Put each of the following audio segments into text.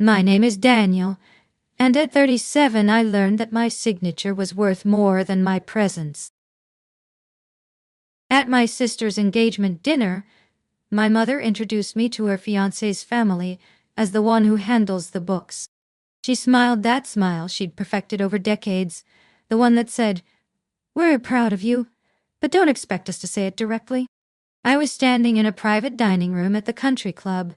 My name is Daniel, and at 37 I learned that my signature was worth more than my presence. At my sister's engagement dinner, my mother introduced me to her fiancé's family as the one who handles the books. She smiled that smile she'd perfected over decades, the one that said, "We're proud of you, but don't expect us to say it directly." I was standing in a private dining room at the country club,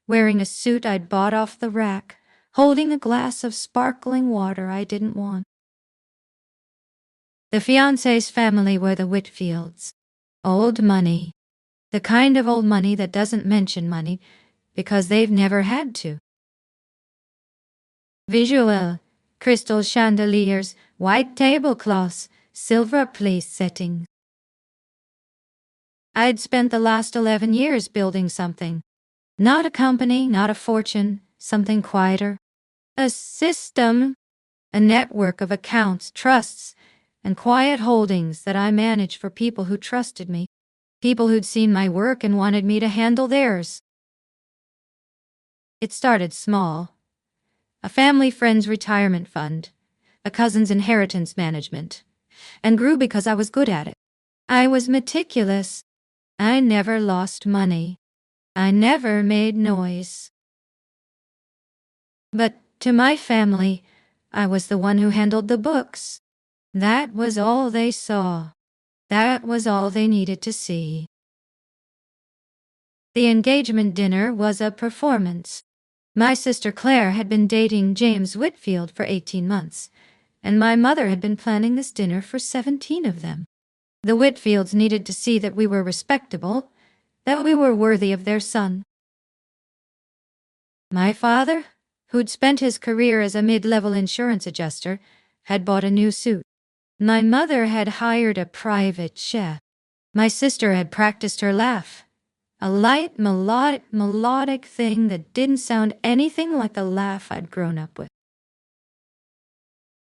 wearing a suit I'd bought off the rack, holding a glass of sparkling water I didn't want. The fiancé's family were the Whitfields. Old money. The kind of old money that doesn't mention money because they've never had to. Visual, crystal chandeliers, white tablecloths, silver place settings. I'd spent the last 11 years building something. Not a company, not a fortune, something quieter. A system, a network of accounts, trusts, and quiet holdings that I managed for people who trusted me. People who'd seen my work and wanted me to handle theirs. It started small. A family friend's retirement fund, a cousin's inheritance management, and grew because I was good at it. I was meticulous. I never lost money. I never made noise. But to my family, I was the one who handled the books. That was all they saw. That was all they needed to see. The engagement dinner was a performance. My sister Claire had been dating James Whitfield for 18 months, and my mother had been planning this dinner for 17 of them. The Whitfields needed to see that we were respectable, that we were worthy of their son. My father, who'd spent his career as a mid-level insurance adjuster, had bought a new suit. My mother had hired a private chef. My sister had practiced her laugh. A light, melodic thing that didn't sound anything like the laugh I'd grown up with.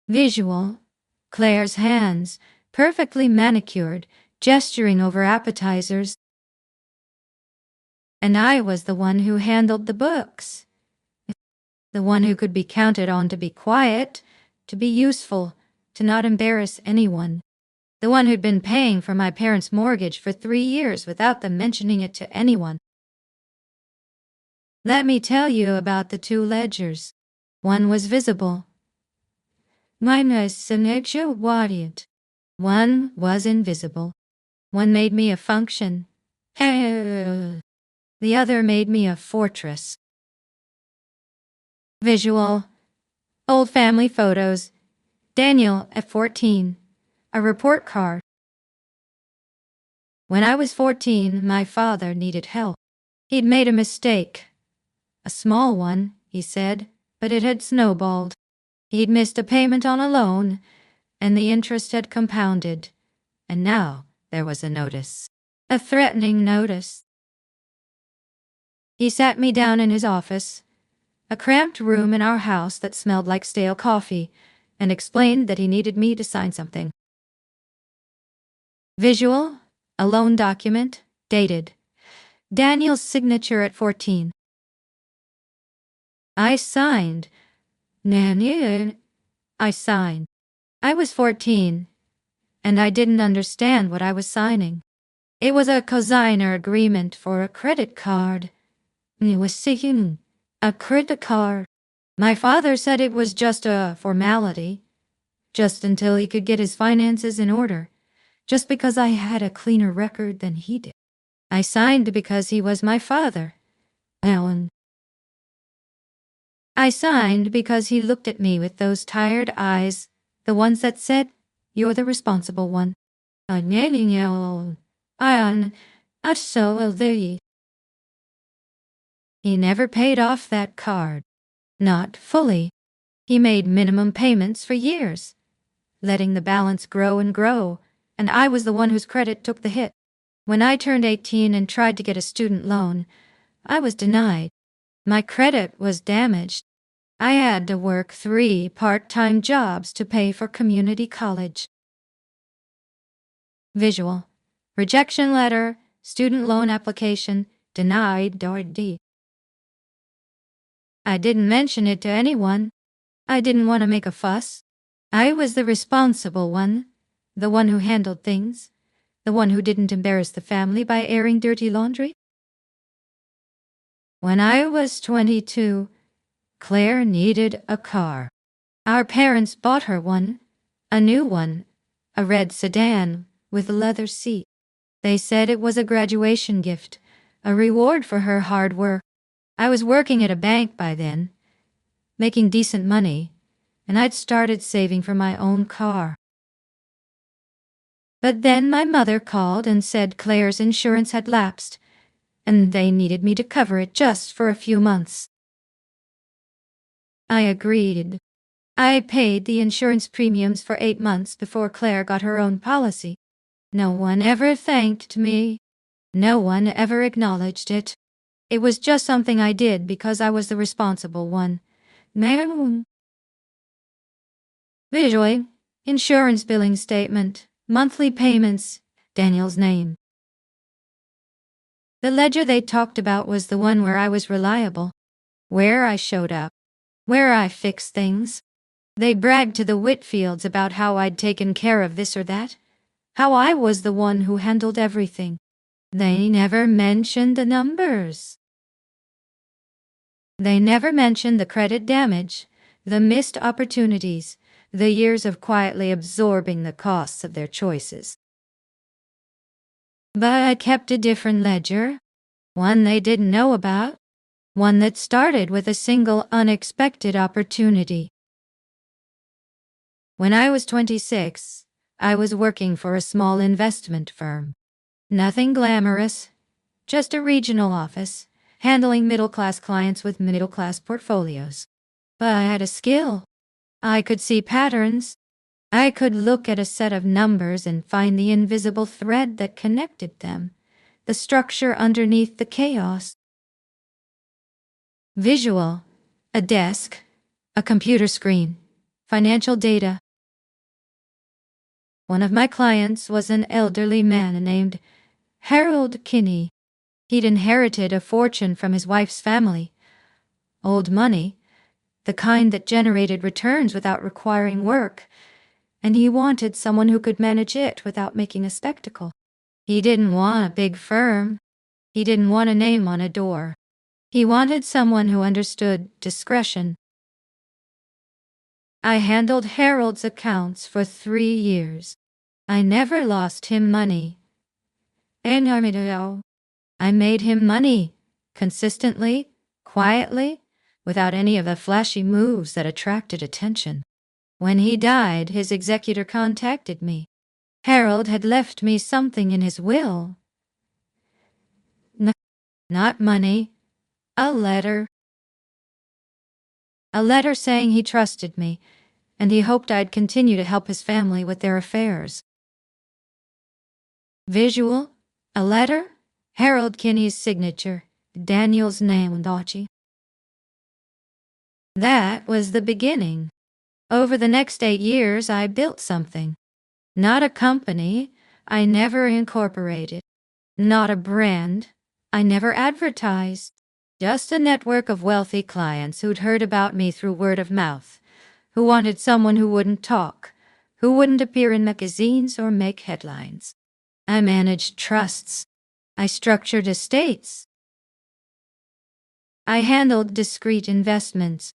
Visual, Claire's hands, perfectly manicured, gesturing over appetizers. And I was the one who handled the books. The one who could be counted on to be quiet, to be useful, to not embarrass anyone. The one who'd been paying for my parents' mortgage for 3 years without them mentioning it to anyone. Let me tell you about the 2 ledgers. One was visible. Mine was signature. One was invisible. One made me a function. The other made me a fortress. Visual. Old family photos. Daniel at 14. A report card. When I was 14, my father needed help. He'd made a mistake. A small one, he said, but it had snowballed. He'd missed a payment on a loan, and the interest had compounded. And now there was a notice. A threatening notice. He sat me down in his office, a cramped room in our house that smelled like stale coffee, and explained that he needed me to sign something. Visual, a loan document, dated. Daniel's signature at 14. I signed. I signed. I was 14, and I didn't understand what I was signing. It was a cosigner agreement for a credit card. It was seeking a credit card. My father said it was just a formality, just until he could get his finances in order, just because I had a cleaner record than he did. I signed because he was my father, Alan. I signed because he looked at me with those tired eyes, the ones that said, "You're the responsible one." He never paid off that card. Not fully. He made minimum payments for years, letting the balance grow and grow, and I was the one whose credit took the hit. When I turned 18 and tried to get a student loan, I was denied. My credit was damaged. I had to work 3 part-time jobs to pay for community college. Visual. Rejection letter, student loan application, denied, I didn't mention it to anyone. I didn't want to make a fuss. I was the responsible one, the one who handled things, the one who didn't embarrass the family by airing dirty laundry. When I was 22, Claire needed a car. Our parents bought her one, a new one, a red sedan with a leather seat. They said it was a graduation gift, a reward for her hard work. I was working at a bank by then, making decent money, and I'd started saving for my own car. But then my mother called and said Claire's insurance had lapsed, and they needed me to cover it just for a few months. I agreed. I paid the insurance premiums for 8 months before Claire got her own policy. No one ever thanked me. No one ever acknowledged it. It was just something I did because I was the responsible one. Visually, insurance billing statement, monthly payments, Daniel's name. The ledger they talked about was the one where I was reliable, where I showed up, where I fixed things. They bragged to the Whitfields about how I'd taken care of this or that, how I was the one who handled everything. They never mentioned the numbers. They never mentioned the credit damage, the missed opportunities, the years of quietly absorbing the costs of their choices. But I kept a different ledger, one they didn't know about, one that started with a single unexpected opportunity. When I was 26, I was working for a small investment firm. Nothing glamorous, just a regional office, handling middle-class clients with middle-class portfolios. But I had a skill. I could see patterns. I could look at a set of numbers and find the invisible thread that connected them, the structure underneath the chaos. Visual, a desk, a computer screen, financial data. One of my clients was an elderly man named Harold Kinney. He'd inherited a fortune from his wife's family. Old money, the kind that generated returns without requiring work, and he wanted someone who could manage it without making a spectacle. He didn't want a big firm. He didn't want a name on a door. He wanted someone who understood discretion. I handled Harold's accounts for 3 years. I never lost him money. I made him money, consistently, quietly, without any of the flashy moves that attracted attention. When he died, his executor contacted me. Harold had left me something in his will. Not money, a letter. A letter saying he trusted me, and he hoped I'd continue to help his family with their affairs. Visual, a letter, Harold Kinney's signature, Daniel's name, Dachi. That was the beginning. Over the next 8 years, I built something. Not a company, I never incorporated. Not a brand, I never advertised. Just a network of wealthy clients who'd heard about me through word of mouth, who wanted someone who wouldn't talk, who wouldn't appear in magazines or make headlines. I managed trusts. I structured estates. I handled discrete investments.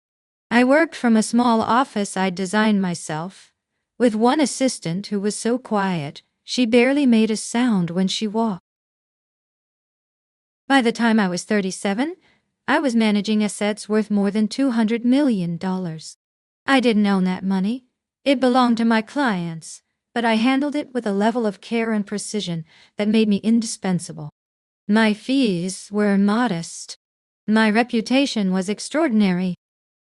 I worked from a small office I'd designed myself, with one assistant who was so quiet she barely made a sound when she walked. By the time I was 37, I was managing assets worth more than $200 million. I didn't own that money. It belonged to my clients, but I handled it with a level of care and precision that made me indispensable. My fees were modest. My reputation was extraordinary,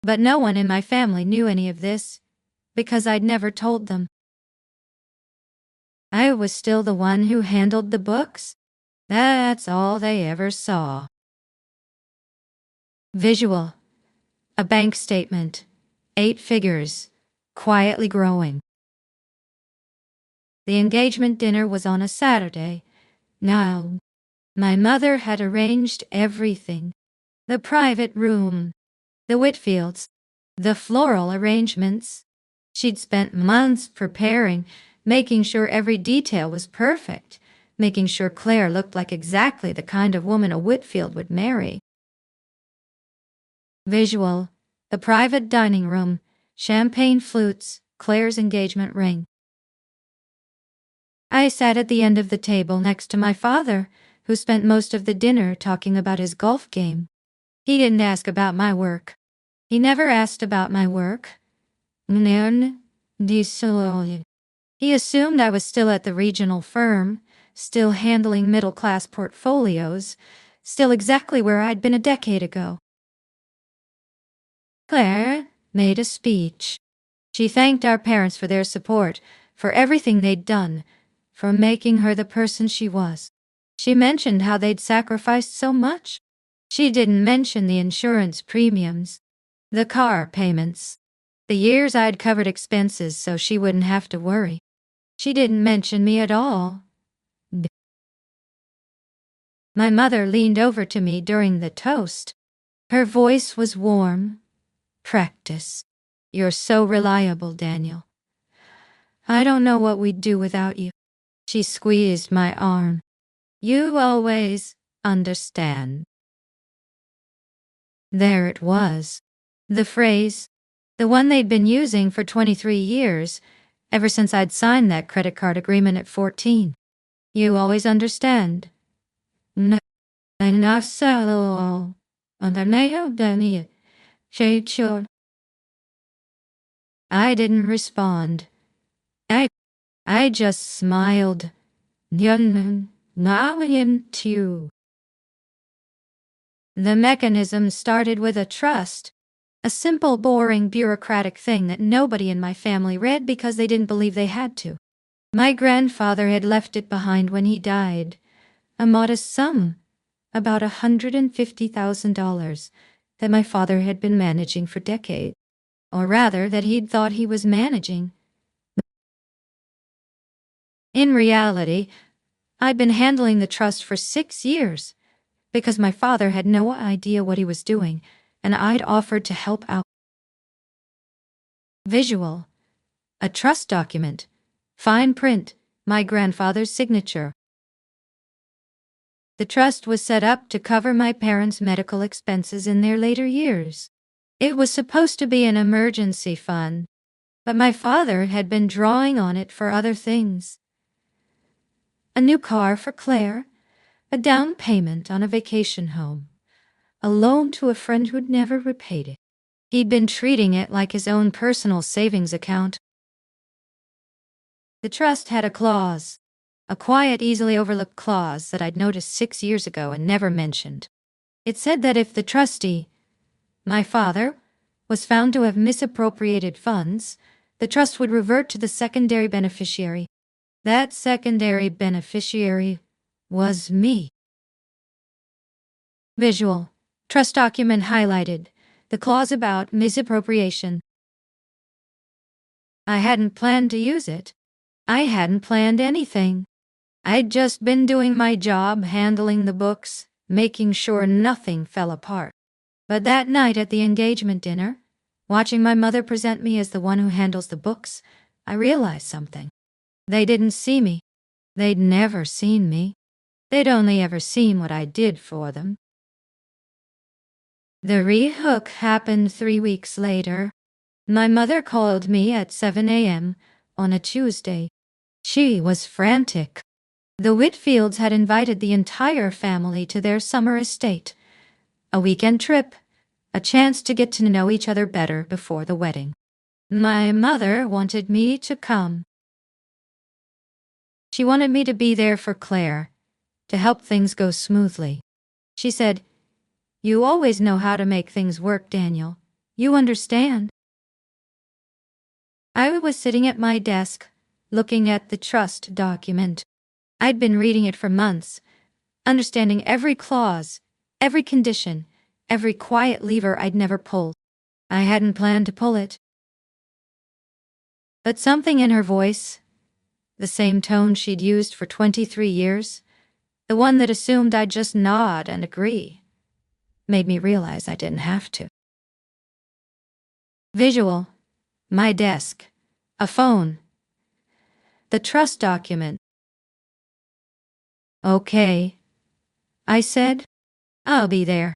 but no one in my family knew any of this, because I'd never told them. I was still the one who handled the books. That's all they ever saw. Visual, a bank statement, 8 figures, quietly growing. The engagement dinner was on a Saturday. Now, my mother had arranged everything. The private room, The Whitfields, the floral arrangements. She'd spent months preparing, making sure every detail was perfect, making sure Claire looked like exactly the kind of woman a Whitfield would marry. Visual, the private dining room, champagne flutes, Claire's engagement ring. I sat at the end of the table next to my father, who spent most of the dinner talking about his golf game. He didn't ask about my work. He never asked about my work. He assumed I was still at the regional firm, still handling middle-class portfolios, still exactly where I'd been a decade ago. Claire made a speech. She thanked our parents for their support, for everything they'd done, for making her the person she was. She mentioned how they'd sacrificed so much. She didn't mention the insurance premiums, the car payments, the years I'd covered expenses so she wouldn't have to worry. She didn't mention me at all. My mother leaned over to me during the toast. Her voice was warm. Practice. You're so reliable, Daniel. I don't know what we'd do without you. She squeezed my arm. You always understand. There it was. The phrase, the one they'd been using for 23 years, ever since I'd signed that credit card agreement at 14. You always understand. No, enough so. I didn't respond. I just smiled. Now him too. The mechanism started with a trust, a simple, boring, bureaucratic thing that nobody in my family read because they didn't believe they had to. My grandfather had left it behind when he died, a modest sum, about $150,000, that my father had been managing for decades, or rather that he'd thought he was managing. In reality, I'd been handling the trust for 6 years, because my father had no idea what he was doing, and I'd offered to help out. Visual. A trust document. Fine print. My grandfather's signature. The trust was set up to cover my parents' medical expenses in their later years. It was supposed to be an emergency fund, but my father had been drawing on it for other things. A new car for Claire, a down payment on a vacation home, a loan to a friend who'd never repaid it. He'd been treating it like his own personal savings account. The trust had a clause, a quiet, easily overlooked clause that I'd noticed 6 years ago and never mentioned. It said that if the trustee, my father, was found to have misappropriated funds, the trust would revert to the secondary beneficiary. That secondary beneficiary was me. Visual. Trust document highlighted. The clause about misappropriation. I hadn't planned to use it. I hadn't planned anything. I'd just been doing my job, handling the books, making sure nothing fell apart. But that night at the engagement dinner, watching my mother present me as the one who handles the books, I realized something. They didn't see me. They'd never seen me. They'd only ever seen what I did for them. The rehook happened 3 weeks later. My mother called me at 7 a.m. on a Tuesday. She was frantic. The Whitfields had invited the entire family to their summer estate. A weekend trip, a chance to get to know each other better before the wedding. My mother wanted me to come. She wanted me to be there for Claire, to help things go smoothly. She said, "You always know how to make things work, Daniel. You understand." I was sitting at my desk, looking at the trust document. I'd been reading it for months, understanding every clause, every condition, every quiet lever I'd never pulled. I hadn't planned to pull it. But something in her voice, the same tone she'd used for 23 years, the one that assumed I'd just nod and agree, made me realize I didn't have to. Visual. My desk. A phone. The trust document. Okay, I said. I'll be there.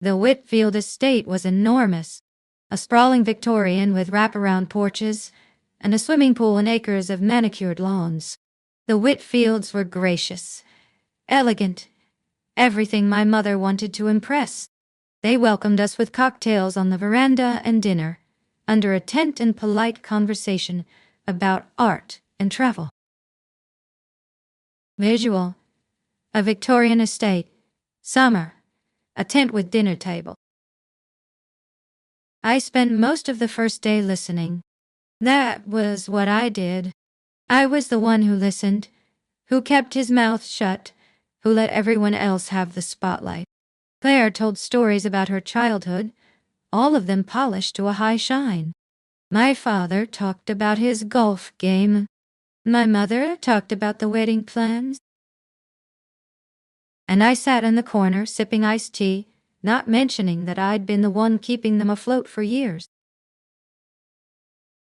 The Whitfield estate was enormous. A sprawling Victorian with wraparound porches and a swimming pool and acres of manicured lawns. The Whitfields were gracious, elegant, everything my mother wanted to impress. They welcomed us with cocktails on the veranda and dinner, under a tent and polite conversation about art and travel. Visual. A Victorian estate. Summer. A tent with dinner table. I spent most of the first day listening. That was what I did. I was the one who listened, who kept his mouth shut, who let everyone else have the spotlight. Claire told stories about her childhood, all of them polished to a high shine. My father talked about his golf game. My mother talked about the wedding plans. And I sat in the corner sipping iced tea, not mentioning that I'd been the one keeping them afloat for years.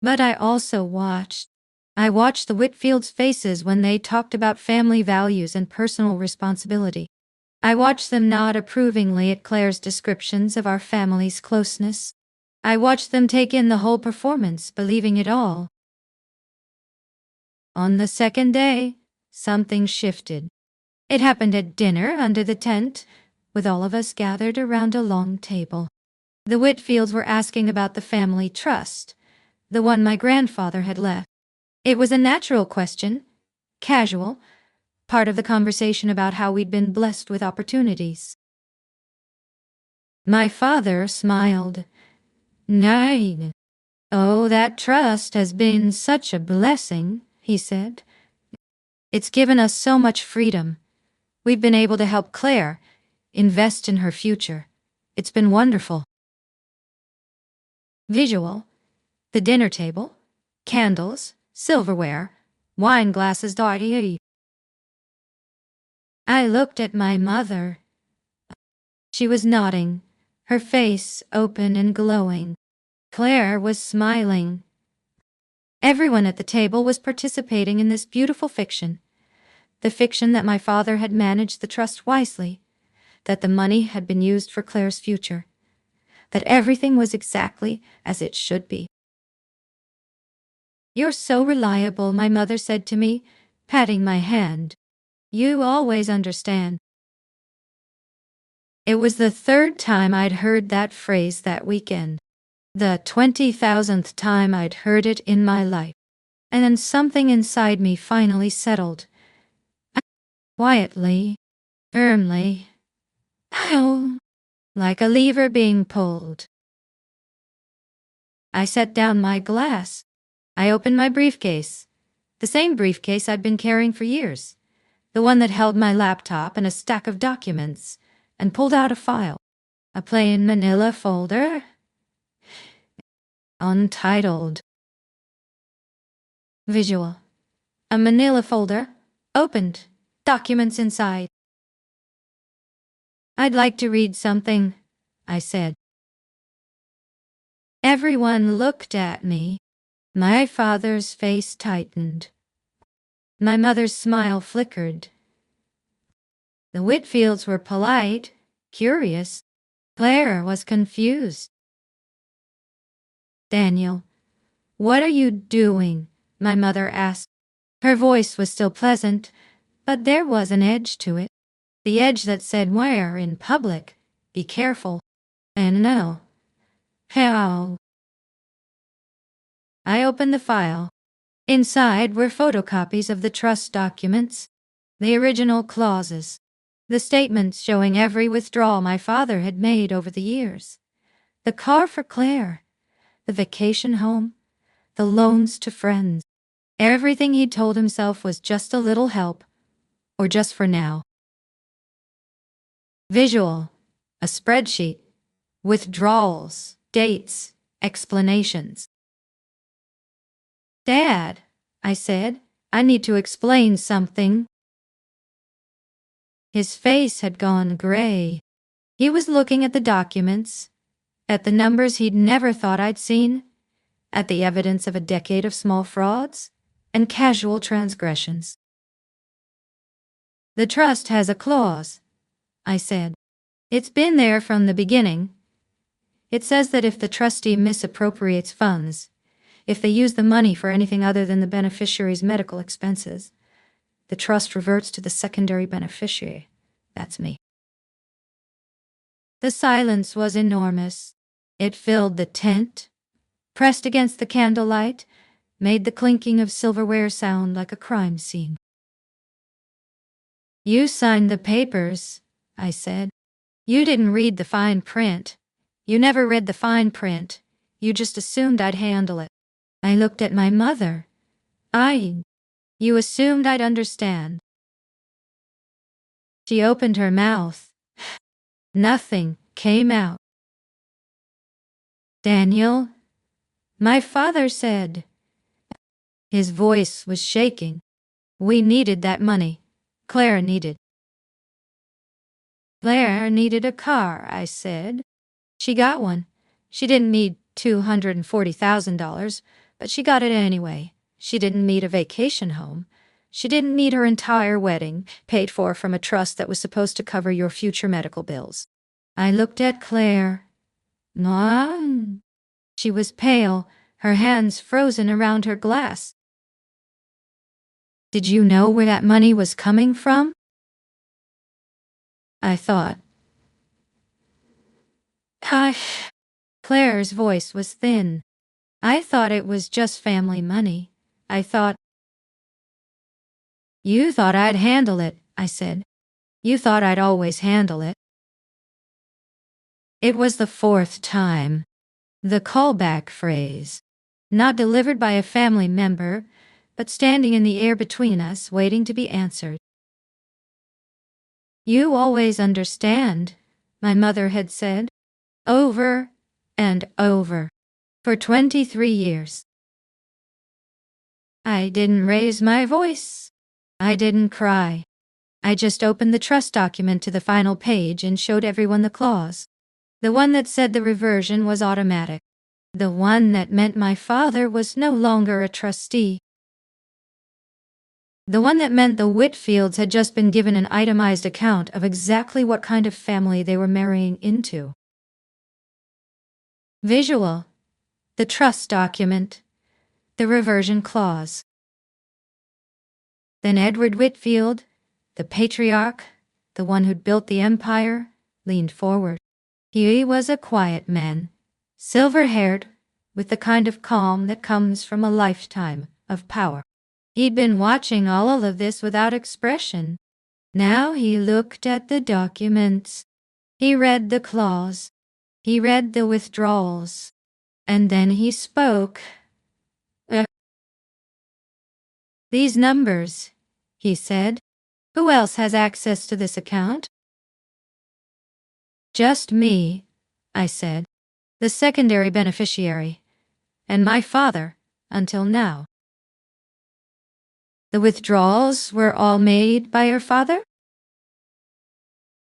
But I also watched. I watched the Whitfields' faces when they talked about family values and personal responsibility. I watched them nod approvingly at Claire's descriptions of our family's closeness. I watched them take in the whole performance, believing it all. On the second day, something shifted. It happened at dinner under the tent, with all of us gathered around a long table. The Whitfields were asking about the family trust, the one my grandfather had left. It was a natural question, casual, part of the conversation about how we'd been blessed with opportunities. My father smiled. "Nine. Oh, that trust has been such a blessing," he said. "It's given us so much freedom. We've been able to help Claire, invest in her future. It's been wonderful." Visual. The dinner table. Candles. Silverware. Wine glasses. I looked at my mother. She was nodding, her face open and glowing. Claire was smiling. Everyone at the table was participating in this beautiful fiction. The fiction that my father had managed the trust wisely, that the money had been used for Claire's future, that everything was exactly as it should be. "You're so reliable," my mother said to me, patting my hand. "You always understand." It was the third time I'd heard that phrase that weekend, the 20,000th time I'd heard it in my life, and then something inside me finally settled. Quietly, firmly, like a lever being pulled. I set down my glass. I opened my briefcase, the same briefcase I'd been carrying for years, the one that held my laptop and a stack of documents, and pulled out a file, a plain manila folder, untitled. Visual. A manila folder, opened, documents inside. "I'd like to read something," I said. Everyone looked at me. My father's face tightened. My mother's smile flickered. The Whitfields were polite, curious. Claire was confused. "Daniel, what are you doing?" my mother asked. Her voice was still pleasant, but there was an edge to it. The edge that said, "We're in public. Be careful." And no. How? I opened the file. Inside were photocopies of the trust documents, the original clauses, the statements showing every withdrawal my father had made over the years, the car for Claire, the vacation home, the loans to friends. Everything he'd told himself was just a little help, or just for now. Visual. A spreadsheet. Withdrawals, dates, explanations. "Dad," I said, "I need to explain something." His face had gone gray. He was looking at the documents, at the numbers he'd never thought I'd seen, at the evidence of a decade of small frauds and casual transgressions. "The trust has a clause," I said. "It's been there from the beginning. It says that if the trustee misappropriates funds, if they use the money for anything other than the beneficiary's medical expenses, the trust reverts to the secondary beneficiary. That's me." The silence was enormous. It filled the tent, pressed against the candlelight, made the clinking of silverware sound like a crime scene. "You signed the papers," I said. "You didn't read the fine print. You never read the fine print. You just assumed I'd handle it." I looked at my mother. You assumed I'd understand." She opened her mouth. Nothing came out. "Daniel," my father said. His voice was shaking. "We needed that money. Claire needed a car," I said. "She got one. She didn't need $240,000, but she got it anyway. She didn't need a vacation home. She didn't need her entire wedding, paid for from a trust that was supposed to cover your future medical bills." I looked at Claire. Mom. She was pale, her hands frozen around her glass. "Did you know where that money was coming from?" I thought. Hush. Claire's voice was thin. "I thought it was just family money. I thought—" "You thought I'd handle it," I said. "You thought I'd always handle it." It was the fourth time. The callback phrase. Not delivered by a family member, but standing in the air between us, waiting to be answered. "You always understand," my mother had said, over and over, for 23 years. I didn't raise my voice. I didn't cry. I just opened the trust document to the final page and showed everyone the clause. The one that said the reversion was automatic. The one that meant my father was no longer a trustee. The one that meant the Whitfields had just been given an itemized account of exactly what kind of family they were marrying into. Visual. The trust document. The reversion clause. Then Edward Whitfield, the patriarch, the one who'd built the empire, leaned forward. He was a quiet man, silver-haired, with the kind of calm that comes from a lifetime of power. He'd been watching all of this without expression. Now he looked at the documents. He read the clause. He read the withdrawals. And then he spoke. "These numbers," he said. "Who else has access to this account?" "Just me," I said. "The secondary beneficiary. And my father, until now." "The withdrawals were all made by your father?"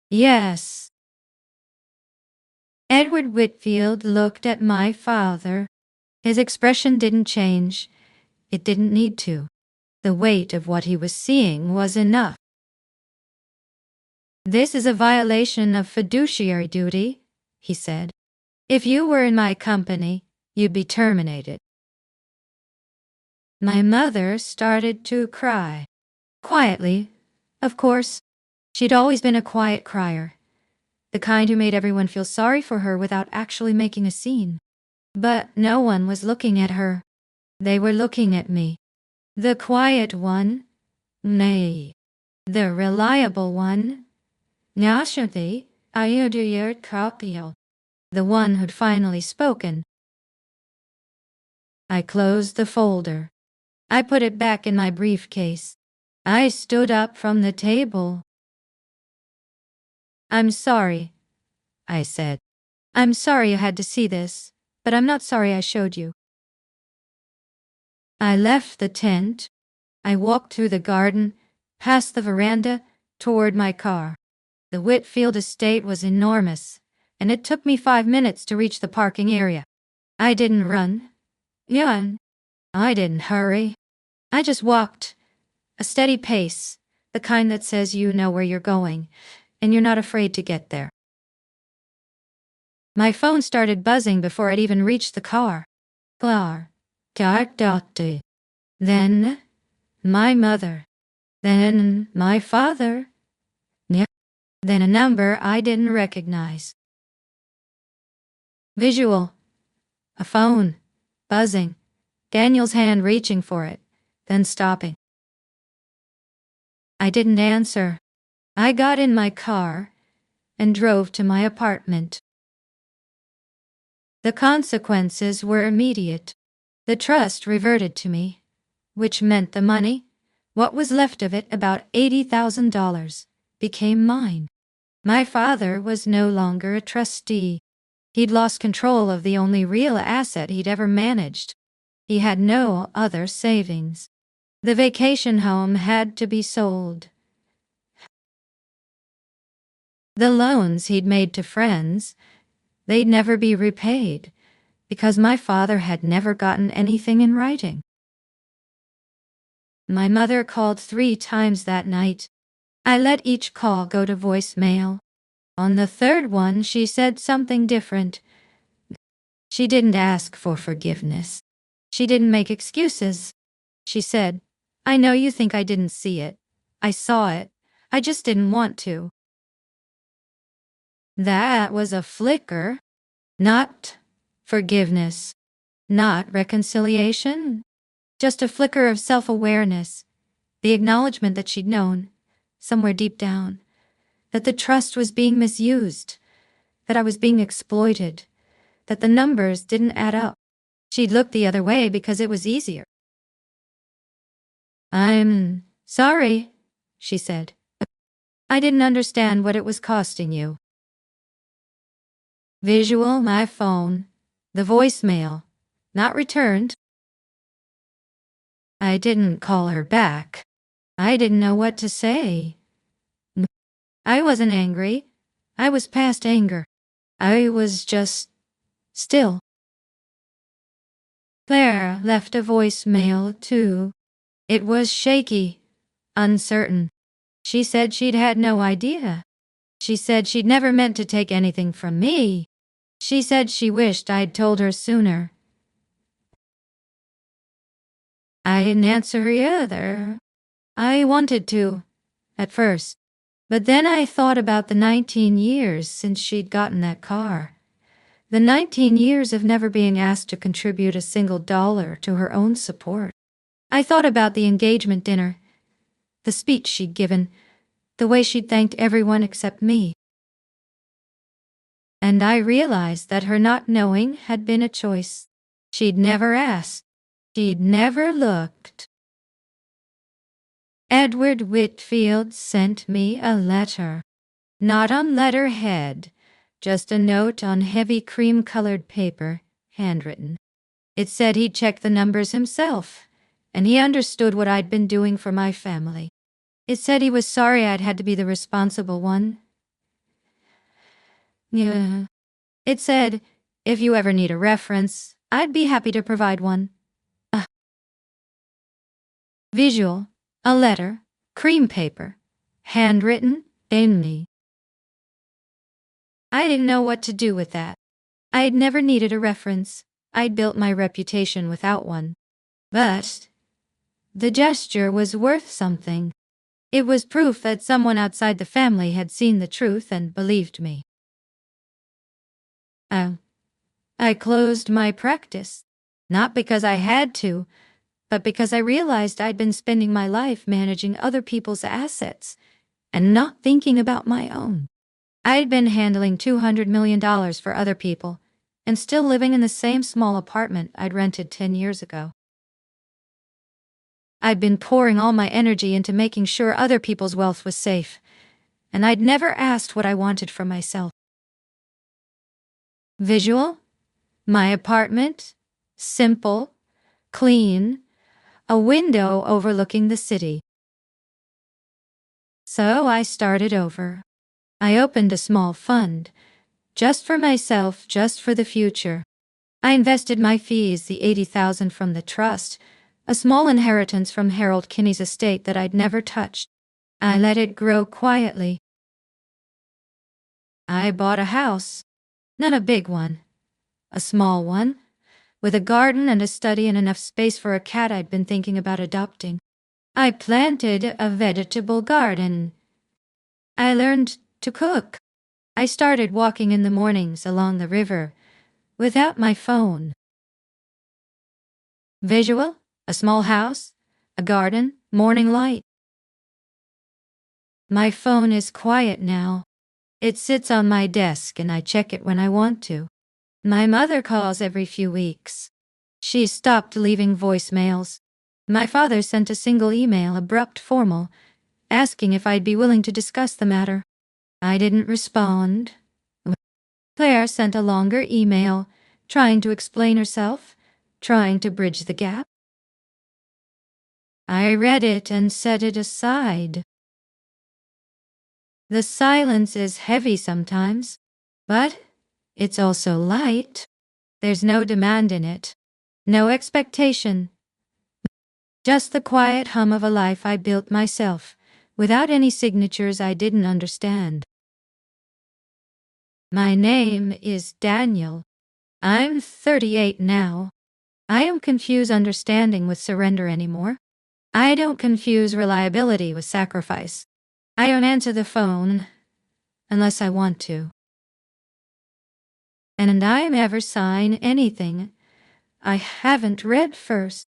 "Yes." Edward Whitfield looked at my father. His expression didn't change. It didn't need to. The weight of what he was seeing was enough. "This is a violation of fiduciary duty," he said. "If you were in my company, you'd be terminated." My mother started to cry. Quietly, of course. She'd always been a quiet crier, the kind who made everyone feel sorry for her without actually making a scene. But no one was looking at her. They were looking at me. The quiet one, nay, the reliable one, the one who'd finally spoken. I closed the folder. I put it back in my briefcase. I stood up from the table. "I'm sorry," I said. "I'm sorry you had to see this, but I'm not sorry I showed you." I left the tent. I walked through the garden, past the veranda, toward my car. The Whitfield estate was enormous, and it took me 5 minutes to reach the parking area. I didn't run. Yawn. I didn't hurry. I just walked. A steady pace, the kind that says you know where you're going, and you're not afraid to get there. My phone started buzzing before I'd even reached the car. Klar. Dark doctor. Then, my mother. Then, my father. Then a number I didn't recognize. Visual. A phone. Buzzing. Daniel's hand reaching for it, then stopping. I didn't answer. I got in my car and drove to my apartment. The consequences were immediate. The trust reverted to me, which meant the money, what was left of it, about $80,000, became mine. My father was no longer a trustee. He'd lost control of the only real asset he'd ever managed. He had no other savings. The vacation home had to be sold. The loans he'd made to friends, they'd never be repaid, because my father had never gotten anything in writing. My mother called 3 times that night. I let each call go to voicemail. On the third one, she said something different. She didn't ask for forgiveness. She didn't make excuses. She said, "I know you think I didn't see it. I saw it. I just didn't want to." That was a flicker. Not forgiveness. Not reconciliation. Just a flicker of self-awareness. The acknowledgement that she'd known, somewhere deep down, that the trust was being misused, that I was being exploited, that the numbers didn't add up. She'd looked the other way because it was easier. "I'm sorry," she said. "I didn't understand what it was costing you." Visual, my phone, the voicemail, not returned. I didn't call her back. I didn't know what to say. I wasn't angry. I was past anger. I was just still. Claire left a voicemail, too. It was shaky, uncertain. She said she'd had no idea. She said she'd never meant to take anything from me. She said she wished I'd told her sooner. I didn't answer either. I wanted to, at first. But then I thought about the 19 years since she'd gotten that car. The 19 years of never being asked to contribute a single dollar to her own support. I thought about the engagement dinner, the speech she'd given, the way she'd thanked everyone except me. And I realized that her not knowing had been a choice. She'd never asked. She'd never looked. Edward Whitfield sent me a letter. Not on letterhead, just a note on heavy cream-colored paper, handwritten. It said he'd checked the numbers himself, and he understood what I'd been doing for my family. It said he was sorry I'd had to be the responsible one. Yeah. It said, if you ever need a reference, I'd be happy to provide one. Visual, a letter, cream paper, handwritten, me. I didn't know what to do with that. I'd never needed a reference. I'd built my reputation without one. But the gesture was worth something. It was proof that someone outside the family had seen the truth and believed me. I closed my practice, not because I had to, but because I realized I'd been spending my life managing other people's assets and not thinking about my own. I'd been handling $200 million for other people and still living in the same small apartment I'd rented 10 years ago. I'd been pouring all my energy into making sure other people's wealth was safe, and I'd never asked what I wanted for myself. Visual, my apartment, simple, clean, a window overlooking the city. So I started over. I opened a small fund, Just for myself, just for the future. I invested my fees, the $80,000 from the trust, a small inheritance from Harold Kinney's estate that I'd never touched. I let it grow quietly. I bought a house. Not a big one. A small one, with a garden and a study and enough space for a cat I'd been thinking about adopting. I planted a vegetable garden. I learned to cook. I started walking in the mornings along the river without my phone. Visual, a small house, a garden, morning light. My phone is quiet now. It sits on my desk and I check it when I want to. My mother calls every few weeks. She stopped leaving voicemails. My father sent a single email, abrupt, formal, asking if I'd be willing to discuss the matter. I didn't respond. Claire sent a longer email, trying to explain herself, trying to bridge the gap. I read it and set it aside. The silence is heavy sometimes, but it's also light. There's no demand in it, no expectation. Just the quiet hum of a life I built myself, without any signatures I didn't understand. My name is Daniel. I'm 38 now. I don't confuse understanding with surrender anymore. I don't confuse reliability with sacrifice. I don't answer the phone unless I want to. And I never sign anything I haven't read first.